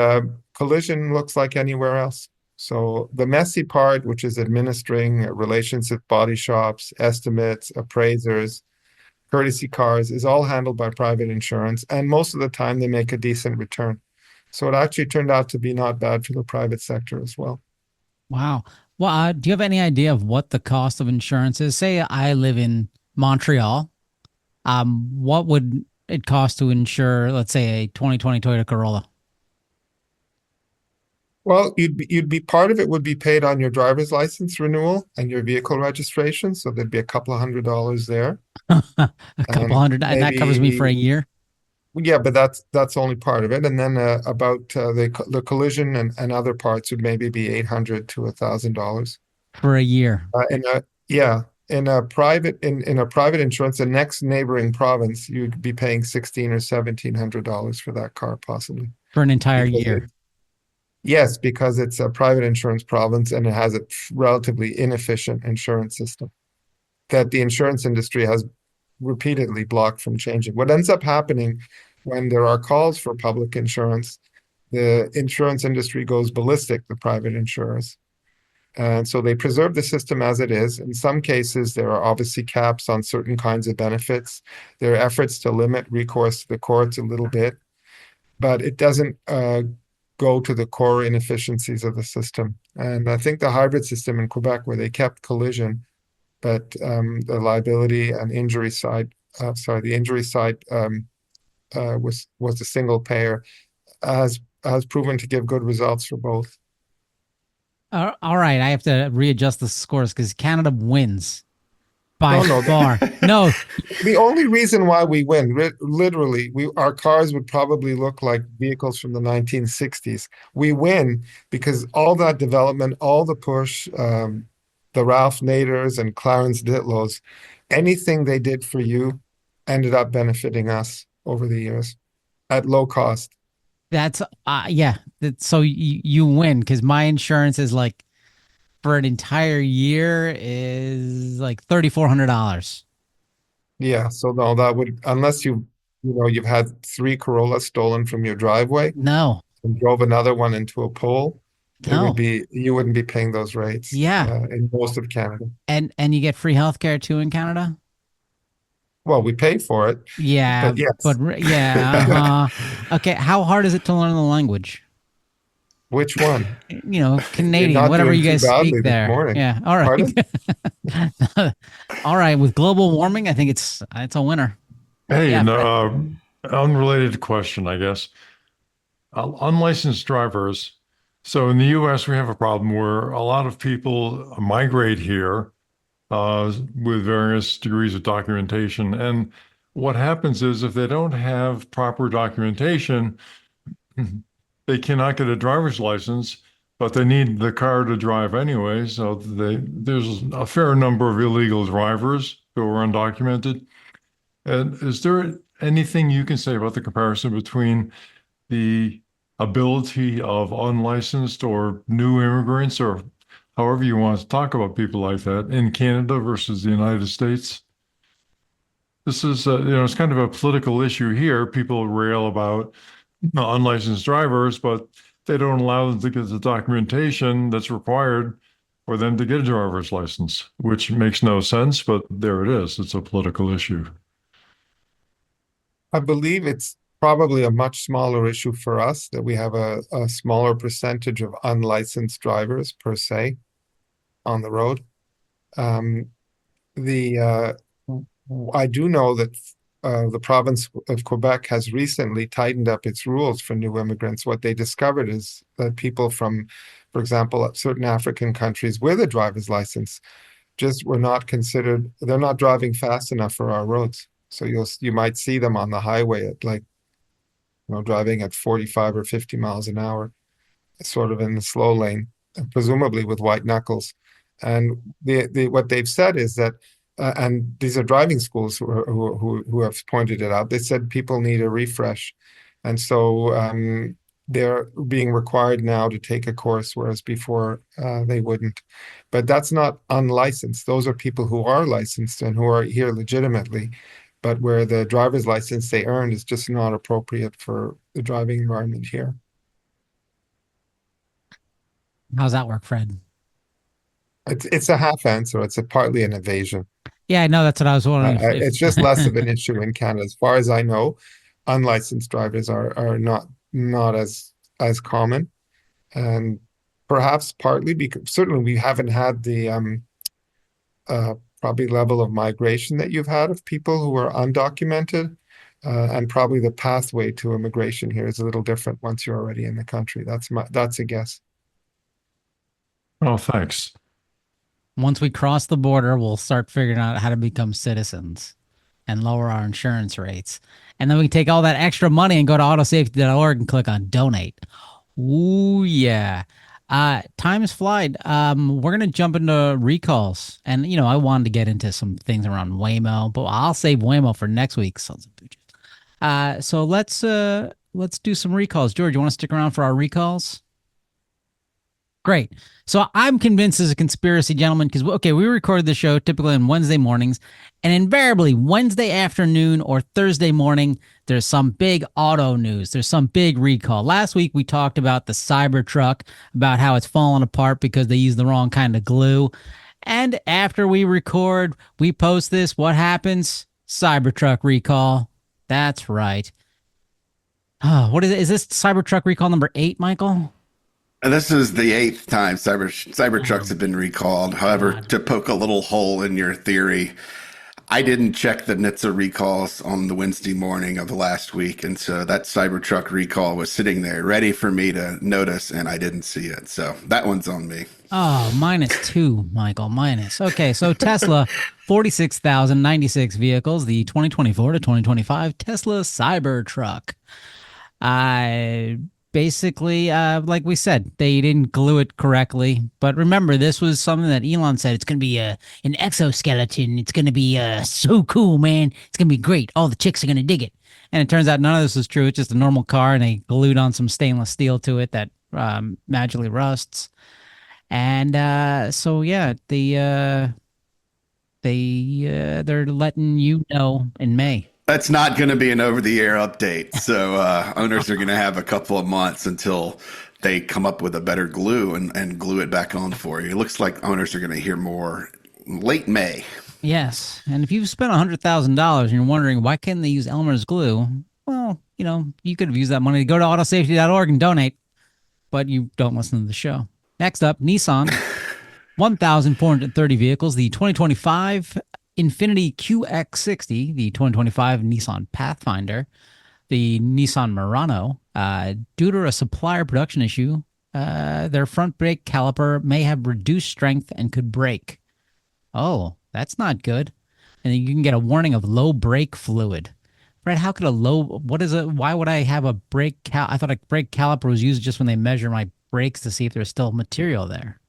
B: collision looks like anywhere else. So the messy part, which is administering relations with body shops, estimates, appraisers, courtesy cars, is all handled by private insurance. And most of the time, they make a decent return. So it actually turned out to be not bad for the private sector as well.
A: Wow. Well, do you have any idea of what the cost of insurance is? Say I live in Montreal. What would it cost to insure, let's say, a 2020 Toyota Corolla?
B: Well, you'd be part of it would be paid on your driver's license renewal and your vehicle registration. So there'd be a couple of $100 there.
A: A couple
B: And
A: hundred, and that covers me for a
B: maybe,
A: year
B: yeah, but that's only part of it. And then about the collision and other parts would maybe be 800 to $1,000.
A: for a year
B: Yeah, in a private insurance, the next neighboring province, you'd be paying 16 or $1,700 for that car, possibly.
A: for an entire
B: Because
A: year.
B: yes, because it's a private insurance province and it has a relatively inefficient insurance system that the insurance industry has repeatedly blocked from changing. What ends up happening when there are calls for public insurance, the insurance industry goes ballistic, the private insurers. And so they preserve the system as it is. In some cases, there are obviously caps on certain kinds of benefits. There are efforts to limit recourse to the courts a little bit, but it doesn't go to the core inefficiencies of the system. And I think the hybrid system in Quebec, where they kept collision, but the liability and injury side, the injury side was a single payer, has proven to give good results for both.
A: All right, I have to readjust the scores because Canada wins by
B: No, no.
A: far. No,
B: The only reason why we win, literally, our cars would probably look like vehicles from the 1960s. We win because all that development, all the push, the Ralph Naders and Clarence Ditlows, anything they did for you ended up benefiting us over the years at low cost.
A: that's yeah. So you win because my insurance is like for an entire year is like $3,400.
B: Yeah, so no, that would, unless you've had 3 Corollas stolen from your driveway
A: No,
B: and drove another one into a pole,
A: no,
B: you wouldn't be paying those rates
A: yeah,
B: in most of Canada.
A: and you get free healthcare too in Canada.
B: Well, we pay for it,
A: Yeah,
B: but
A: but
B: yes.
A: yeah, okay. How hard is it to learn the language?
B: Which one? You're
A: Canadian,
B: not
A: whatever
B: doing
A: you
B: too
A: guys speak
B: badly this
A: there.
B: morning.
A: Yeah, all right.
B: Pardon?
A: All right, with global warming, I think it's a winner.
D: Hey,
A: Yeah, Fred.
D: no, unrelated question, I guess. Unlicensed drivers. So in the US, we have a problem where a lot of people migrate here with various degrees of documentation. And what happens is if they don't have proper documentation, they cannot get a driver's license, but they need the car to drive anyway. So there's a fair number of illegal drivers who are undocumented. And is there anything you can say about the comparison between the ability of unlicensed or new immigrants, or however you want to talk about people like that, in Canada versus the United States? This is, it's kind of a political issue here. People rail about unlicensed drivers, but they don't allow them to get the documentation that's required for them to get a driver's license, which makes no sense, but there it is. It's a political issue.
B: I believe it's probably a much smaller issue for us that we have a smaller percentage of unlicensed drivers per se on the road. I do know that the province of Quebec has recently tightened up its rules for new immigrants. What they discovered is that people from, for example, certain African countries with a driver's license just were not considered, they're not driving fast enough for our roads. So you might see them on the highway at driving at 45 or 50 miles an hour, sort of in the slow lane, presumably with white knuckles. And what they've said is that, and these are driving schools who have pointed it out. They said people need a refresh, and so they're being required now to take a course, whereas before they wouldn't. But that's not unlicensed. Those are people who are licensed and who are here legitimately, but where the driver's license they earned is just not appropriate for the driving environment here.
A: How's that work, Fred?
B: It's a half answer. It's partly an evasion.
A: Yeah, I know that's what I was wondering.
B: It's just less of an issue in Canada. As far as I know, unlicensed drivers are not as common, and perhaps partly because certainly we haven't had the probably level of migration that you've had of people who are undocumented, and probably the pathway to immigration here is a little different once you're already in the country. That's a guess.
D: Oh, thanks.
A: Once we cross the border, we'll start figuring out how to become citizens and lower our insurance rates. And then we can take all that extra money and go to autosafety.org and click on donate. Ooh, yeah. Time's flied. We're going to jump into recalls. And, I wanted to get into some things around Waymo, but I'll save Waymo for next week. So let's do some recalls. George, you want to stick around for our recalls? Great. So I'm convinced as a conspiracy gentleman because, we record the show typically on Wednesday mornings, and invariably Wednesday afternoon or Thursday morning, There's some big auto news. There's some big recall. Last week we talked about the Cybertruck, about how it's falling apart because they used the wrong kind of glue. And after we record, we post this. What happens? Cybertruck recall. That's right. Oh, what is it? Is this Cybertruck recall number 8, Michael?
C: And this is the 8th time Cybertrucks have been recalled. However,
A: God.
C: to poke a little hole in your theory, I didn't check the NHTSA recalls on the Wednesday morning of the last week, and so that Cybertruck recall was sitting there ready for me to notice, and I didn't see it. So that one's on me.
A: Oh, -2, Michael. Minus. Okay, so Tesla, 46,096 vehicles, the 2024 to 2025 Tesla Cybertruck. Basically, like we said, they didn't glue it correctly. But remember, this was something that Elon said. It's going to be an exoskeleton. It's going to be so cool, man. It's going to be great. All the chicks are going to dig it. And it turns out none of this was true. It's just a normal car, and they glued on some stainless steel to it that magically rusts. And so, yeah, they're letting you know in May.
C: That's not going to be an over-the-air update. So owners are going to have a couple of months until they come up with a better glue and glue it back on for you. It looks like owners are going to hear more late May.
A: Yes, and if you've spent $100,000 and you're wondering why can't they use Elmer's glue, well, you could have used that money to go to autosafety.org and donate, but you don't listen to the show. Next up, Nissan, 1,430 vehicles, the 2025 Infiniti QX60, the 2025 Nissan Pathfinder, the Nissan Murano. Due to a supplier production issue, their front brake caliper may have reduced strength and could break. Oh, that's not good. And then you can get a warning of low brake fluid. Fred, how could what is it? Why would I have a I thought a brake caliper was used just when they measure my brakes to see if there's still material there.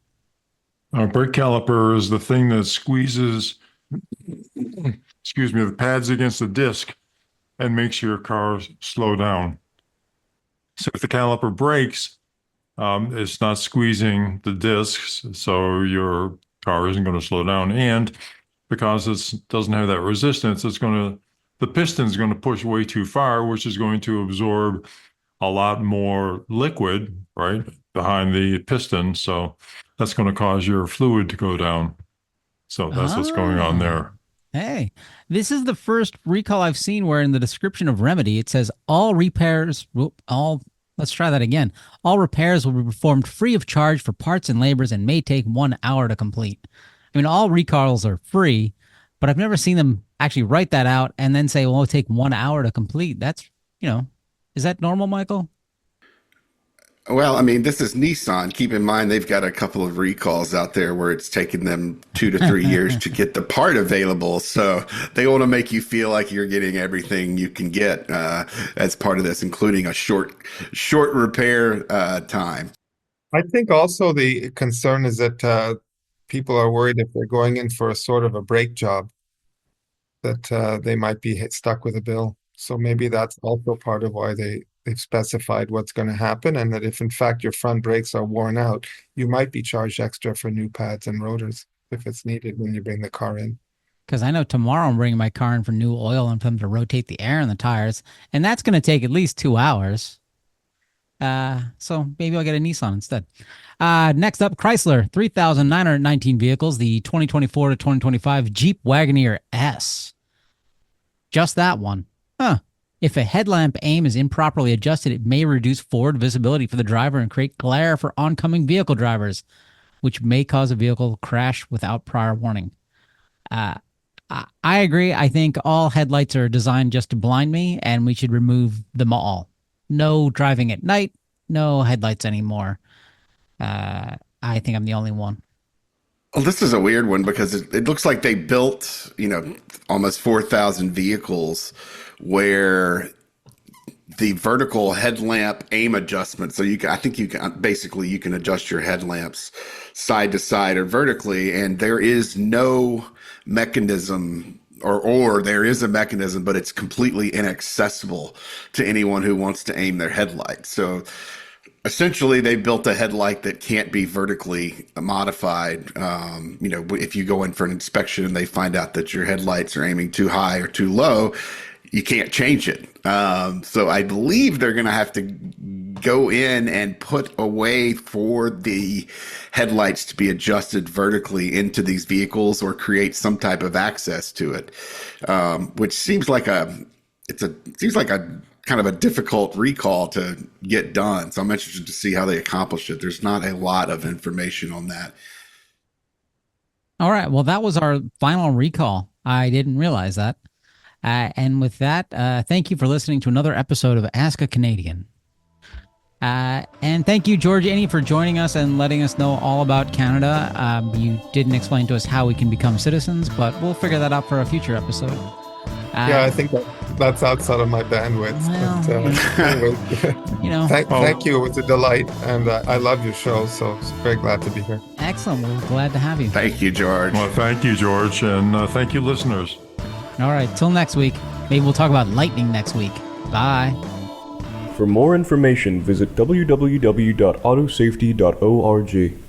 D: A brake caliper is the thing that squeezes, the pads against the disc and makes your car slow down. So if the caliper breaks, it's not squeezing the discs, so your car isn't going to slow down. And because it doesn't have that resistance, the piston's going to push way too far, which is going to absorb a lot more liquid, right, behind the piston. So that's going to cause your fluid to go down. So that's what's going on there.
A: Hey, this is the first recall I've seen where in the description of remedy, it says let's try that again. All repairs will be performed free of charge for parts and labors and may take 1 hour to complete. I mean, all recalls are free, but I've never seen them actually write that out and then say, well, it'll take 1 hour to complete. That's, is that normal, Michael?
C: Well, I mean, this is Nissan. Keep in mind, they've got a couple of recalls out there where it's taken them 2 to 3 years to get the part available. So they want to make you feel like you're getting everything you can get as part of this, including a short repair time.
B: I think also the concern is that people are worried if they're going in for a sort of a brake job, that they might be stuck with a bill. So maybe that's also part of why they've specified what's going to happen, and that if in fact your front brakes are worn out, you might be charged extra for new pads and rotors if it's needed when you bring the car in.
A: Because I know tomorrow I'm bringing my car in for new oil and for them to rotate the air in the tires, and that's going to take at least 2 hours. So maybe I'll get a Nissan instead. Next up, Chrysler, 3,919 vehicles, the 2024 to 2025 Jeep Wagoneer S. Just that one. Huh. If a headlamp aim is improperly adjusted, it may reduce forward visibility for the driver and create glare for oncoming vehicle drivers, which may cause a vehicle crash without prior warning. I agree. I think all headlights are designed just to blind me, and we should remove them all. No driving at night, no headlights anymore. I think I'm the only one.
C: Well, this is a weird one because it looks like they built, almost 4,000 vehicles where the vertical headlamp aim adjustment. So I think you can adjust your headlamps side to side or vertically, and there is no mechanism or there is a mechanism, but it's completely inaccessible to anyone who wants to aim their headlights. So essentially, they built a headlight that can't be vertically modified. If you go in for an inspection and they find out that your headlights are aiming too high or too low, you can't change it. So I believe they're going to have to go in and put a way for the headlights to be adjusted vertically into these vehicles or create some type of access to it, which seems like seems like a kind of a difficult recall to get done. So I'm interested to see how they accomplish it. There's not a lot of information on that.
A: All right. Well, that was our final recall. I didn't realize that. And with that, thank you for listening to another episode of Ask a Canadian. And thank you, George Iny, for joining us and letting us know all about Canada. You didn't explain to us how we can become citizens, but we'll figure that out for a future episode.
B: Yeah, I think that's outside of my bandwidth.
A: Well,
B: anyway, thank you. It was a delight, and I love your show, so I'm very glad to be here.
A: Excellent. We're glad to have you.
C: Thank you, George.
D: Well, thank you, George, and thank you, listeners.
A: All right. Till next week. Maybe we'll talk about lightning next week. Bye.
E: For more information, visit www.autosafety.org.